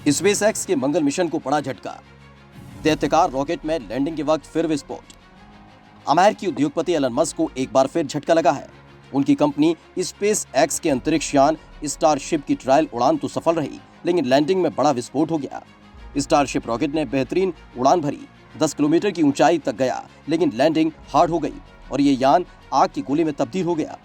SpaceX के मंगल mission को बड़ा झटका। दैत्यकार रॉकेट में लैंडिंग के वक्त फिर विस्फोट। अमेरिकी उद्योगपति एलन मस्क को एक बार फिर झटका लगा है। उनकी कंपनी स्पेसएक्स के अंतरिक्ष यान स्टारशिप की ट्रायल उड़ान तो सफल रही, लेकिन लैंडिंग में बड़ा विस्फोट हो गया। स्टारशिप रॉकेट ने बेहतरीन उड़ान भरी, 10 किलोमीटर की ऊंचाई तक गया, लेकिन लैंडिंग हार्ड हो गई और ये यान आग की गोली में तब्दील हो गया।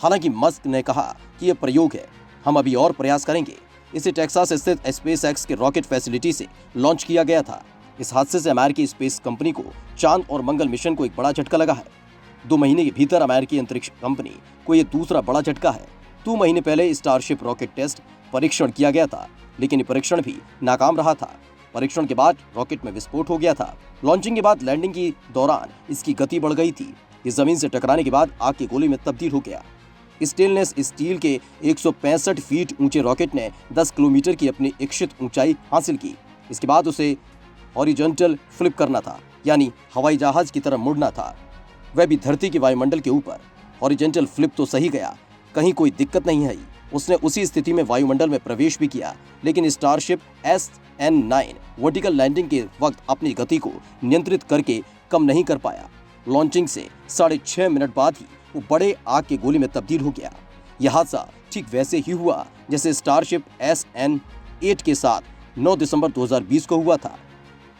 हालांकि मस्क ने कहा कि यह प्रयोग है, हम अभी और प्रयास करेंगे। इसे टेक्सास स्थित स्पेसएक्स के रॉकेट फैसिलिटी से लॉन्च किया गया था। इस हादसे से अमेरिकी स्पेस कंपनी को चांद और मंगल मिशन को एक बड़ा झटका लगा है। 2 महीने के भीतर अमेरिकी अंतरिक्ष कंपनी को यह दूसरा बड़ा झटका है। 2 महीने पहले स्टारशिप रॉकेट टेस्ट परीक्षण किया गया था, लेकिन ये परीक्षण भी नाकाम रहा था। परीक्षण के बाद रॉकेट में विस्फोट हो गया था। लॉन्चिंग के बाद लैंडिंग के दौरान इसकी गति बढ़ गई थी। ये जमीन से टकराने के बाद आग की गोली में तब्दील हो गया। स्टेनलेस स्टील के 165 फीट ऊंचे रॉकेट ने 10 किलोमीटर की अपनी इच्छित ऊंचाई हासिल की। इसके बाद उसे हॉरिजॉन्टल फ्लिप करना था, यानी हवाई जहाज की तरह मुड़ना था, वह भी धरती के वायुमंडल के ऊपर। हॉरिजॉन्टल फ्लिप तो सही गया, कहीं कोई दिक्कत नहीं आई। उसने उसी स्थिति में वायुमंडल में प्रवेश भी किया, लेकिन स्टारशिप SN9 वर्टिकल लैंडिंग के वक्त अपनी गति को नियंत्रित करके कम नहीं कर पाया। लॉन्चिंग से 6.5 मिनट बाद ही वो बड़े आग की गोली में तब्दील हो गया। यह हादसा ठीक वैसे ही हुआ जैसे स्टारशिप SN8 के साथ 9 दिसंबर 2020 को हुआ था।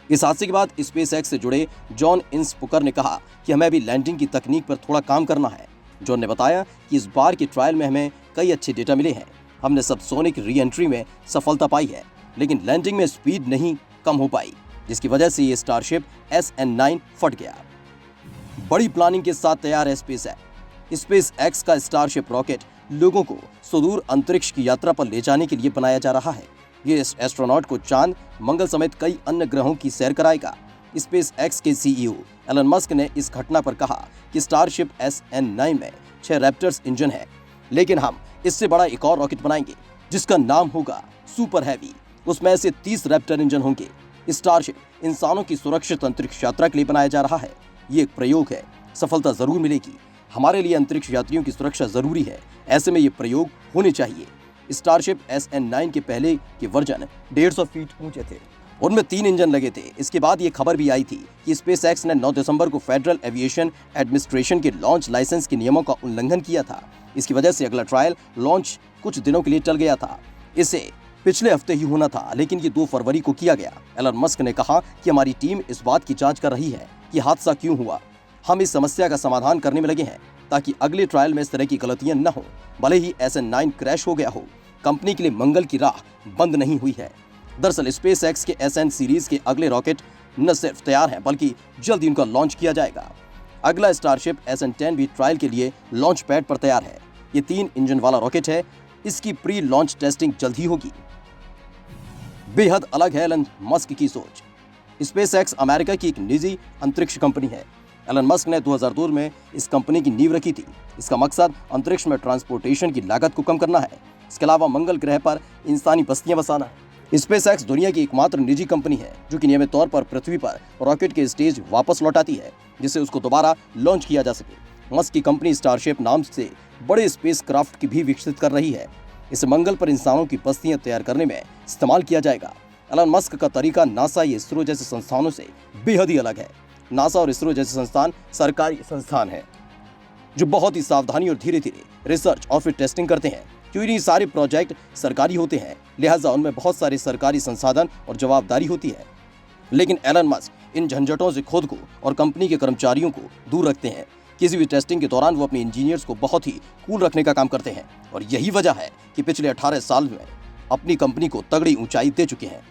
इस हादसे के बाद स्पेसएक्स से जुड़े जॉन इंसपुकर ने कहा कि हमें अभी लैंडिंग की तकनीक पर थोड़ा काम करना है। जॉन ने बताया कि इस बार की ट्रायल में हमें कई अच्छे डेटा मिले हैं। हमने सबसोनिक री एंट्री में सफलता पाई है, लेकिन लैंडिंग में स्पीड नहीं कम हो पाई, जिसकी वजह से ये स्टारशिप SN9 फट गया। बड़ी प्लानिंग के साथ तैयार है स्पेसएक्स का स्टारशिप रॉकेट लोगों को सुदूर अंतरिक्ष की यात्रा पर ले जाने के लिए बनाया जा रहा है। ये एस्ट्रोनॉट को चांद, मंगल समेत कई अन्य ग्रहों की सैर कराएगा। स्पेसएक्स के CEO एलन मस्क ने इस घटना पर कहा कि स्टारशिप SN9 में 6 रैप्टर्स इंजन है, लेकिन हम इससे बड़ा एक और रॉकेट बनाएंगे जिसका नाम होगा सुपर हैवी। उसमें से 30 रैप्टर इंजन होंगे। स्टारशिप इंसानों की सुरक्षित अंतरिक्ष यात्रा के लिए बनाया जा रहा है। ये एक प्रयोग है, सफलता जरूर मिलेगी। हमारे लिए अंतरिक्ष यात्रियों की सुरक्षा जरूरी है, ऐसे में ये प्रयोग होने चाहिए। स्टारशिप SN9 के पहले के वर्जन 150 फीट ऊंचे थे, उनमें 3 इंजन लगे थे। इसके बाद ये खबर भी आई थी कि स्पेसएक्स ने 9 दिसंबर को फेडरल एविएशन एडमिनिस्ट्रेशन के लॉन्च लाइसेंस के नियमों का उल्लंघन किया था। इसकी वजह से अगला ट्रायल लॉन्च कुछ दिनों के लिए टल गया था। इसे पिछले हफ्ते ही होना था, लेकिन ये 2 फरवरी को किया गया। एलन मस्क ने कहा कि हमारी टीम इस बात की जांच कर रही है कि हादसा क्यों हुआ। हम इस समस्या का समाधान करने में लगे हैं ताकि अगले ट्रायल में इस तरह की गलतियां न हो। भले ही SN9 क्रैश हो गया हो, कंपनी के लिए मंगल की राह बंद नहीं हुई है। दरअसल स्पेसएक्स के SN सीरीज के अगले रॉकेट न सिर्फ तैयार हैं, बल्कि जल्द ही उनका लॉन्च किया जाएगा। अगला स्टारशिप SN10 भी ट्रायल के लिए लॉन्च पैड पर तैयार है। ये 3 इंजन वाला रॉकेट है। इसकी प्री लॉन्च टेस्टिंग जल्द ही होगी। बेहद अलग है एलन मस्क की सोच। स्पेसएक्स अमेरिका की एक निजी अंतरिक्ष कंपनी है। एलन मस्क ने 2002 में इस कंपनी की नींव रखी थी। इसका मकसद अंतरिक्ष में ट्रांसपोर्टेशन की लागत को कम करना है। इसके अलावा मंगल ग्रह पर इंसानी बस्तियां बसाना है। स्पेसएक्स दुनिया की एकमात्र निजी कंपनी है जो कि नियमित तौर पर पृथ्वी पर रॉकेट के स्टेज वापस लौटाती है, जिससे उसको दोबारा लॉन्च किया जा सके। मस्क की कंपनी स्टारशिप नाम से बड़े स्पेस क्राफ्ट की भी विकसित कर रही है। इसे मंगल पर इंसानों की बस्तियां तैयार करने में इस्तेमाल किया जाएगा। एलन मस्क का तरीका नासा या इसरो जैसे संस्थानों से बेहद ही अलग है। नासा और इसरो जैसे संस्थान सरकारी संस्थान है जो बहुत ही सावधानी और धीरे धीरे रिसर्च और फिर टेस्टिंग करते हैं। क्योंकि ये सारे प्रोजेक्ट सरकारी होते हैं, लिहाजा उनमें बहुत सारे सरकारी संसाधन और जवाबदारी होती है। लेकिन एलन मस्क इन झंझटों से खुद को और कंपनी के कर्मचारियों को दूर रखते हैं। किसी भी टेस्टिंग के दौरान वो अपने इंजीनियर्स को बहुत ही कूल रखने का काम करते हैं, और यही वजह है कि पिछले 18 साल में अपनी कंपनी को तगड़ी ऊंचाई दे चुके हैं।